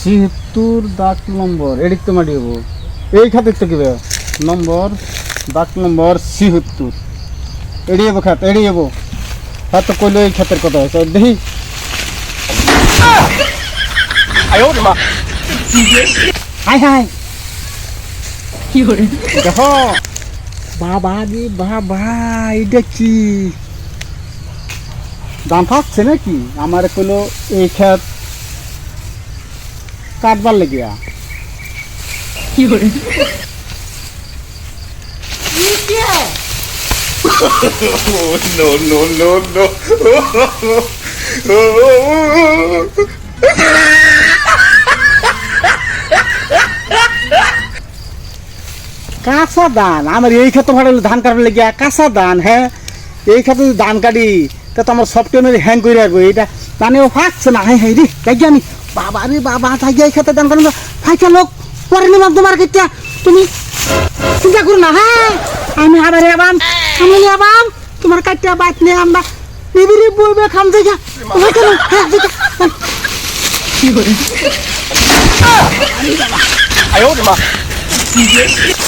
৭৬ দাগ নম্বর এদিক তো মাটি হবো এই খাতের তো কিবে নম্বর দাগ নম্বর ৭৬ এড়িয়ে যাবো খাত এড়িয়ে যাবো হ্যাঁ তো কইলো এই খাতের কথা হয়েছে দেখি হাই হাই কি করে দেখো বাবা রে বাবা এটা কি দাম থাকছে নাকি আমার কইলো এই খেত কাটবার লেগিয়া কি করে No, no, no, no. কাঁচা ধান আমার এই ক্ষেত্রে ভাড়া ধান কাটার লেগিয়া কাঁচা ধান হ্যাঁ এই ক্ষেত্রে যদি ধান কাটি তা তো আমার সফটওয়্যার হ্যাং করে রাখবো এটা ধানেও ফাঁকছে না হ্যাঁ হ্যাঁ রে দেখি আমি বাবা রে বাবা থাকি এই ক্ষেত্রে ধান কাটবো ফাঁকা লোক পরে নিলাম তোমার ক্ষেত্রে তুমি চিন্তা করো না হ্যাঁ আমি আবার আবাম আমি আবাম তোমার কাটতে বাদ নিয়ে আমরা নিবিড়ি বইবে খাম থেকে হ্যাঁ কি করে 哎呦我的妈！